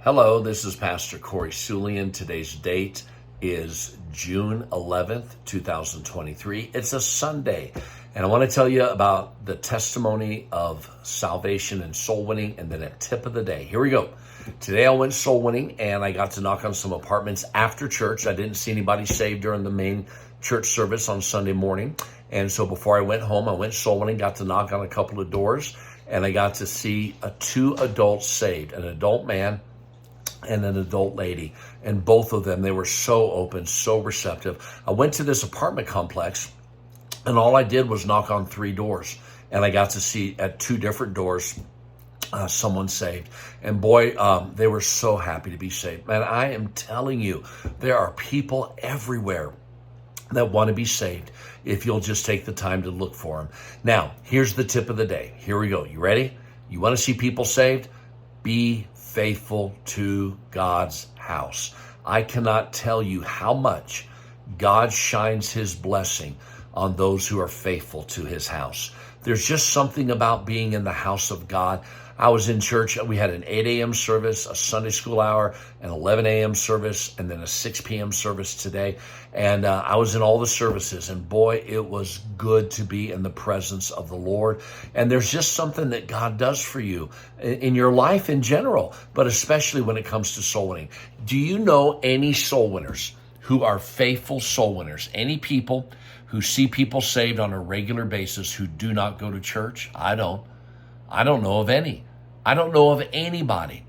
Hello, this is Pastor Corey Sulian. Today's date is June 11th, 2023. It's a Sunday, and I want to tell you about the testimony of salvation and soul winning, and then a tip of the day. Here we go. Today I went soul winning, and I got to knock on some apartments after church. I didn't see anybody saved during the main church service on Sunday morning, and so before I went home, I went soul winning, got to knock on a couple of doors, and I got to see two adults saved, an adult man and an adult lady. And both of them, they were so open, so receptive. I went to this apartment complex, and all I did was knock on 3 doors. And I got to see at 2 different doors someone saved. And boy, they were so happy to be saved. Man, I am telling you, there are people everywhere that want to be saved if you'll just take the time to look for them. Now, here's the tip of the day. Here we go. You ready? You want to see people saved? Be faithful to God's house. I cannot tell you how much God shines his blessing on those who are faithful to his house. There's just something about being in the house of God. I was in church. We had an 8 a.m. service, a Sunday school hour, an 11 a.m. service, and then a 6 p.m. service today. And I was in all the services, and boy, it was good to be in the presence of the Lord. And there's just something that God does for you in your life in general, but especially when it comes to soul winning. Do you know any soul winners who are faithful soul winners? Any people who see people saved on a regular basis who do not go to church? I don't know of any. I don't know of anybody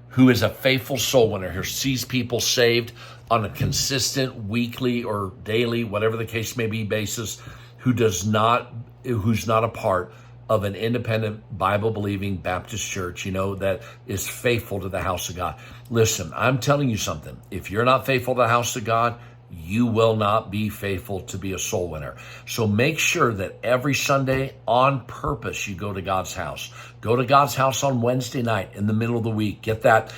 who is a faithful soul winner, who sees people saved on a consistent weekly or daily, whatever the case may be, basis, who's not a part of an independent Bible-believing Baptist church, that is faithful to the house of God. Listen, I'm telling you something. If you're not faithful to the house of God, you will not be faithful to be a soul winner. So make sure that every Sunday on purpose you go to God's house. Go to God's house on Wednesday night in the middle of the week. Get that.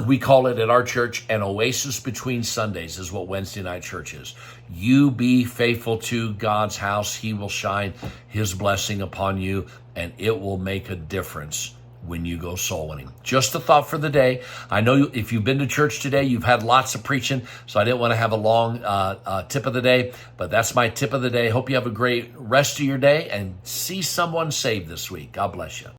We call it at our church an oasis between Sundays is what Wednesday night church is. You be faithful to God's house. He will shine his blessing upon you, and it will make a difference when you go soul winning. Just a thought for the day. I know if you've been to church today, you've had lots of preaching, so I didn't want to have a long tip of the day, but that's my tip of the day. Hope you have a great rest of your day and see someone saved this week. God bless you.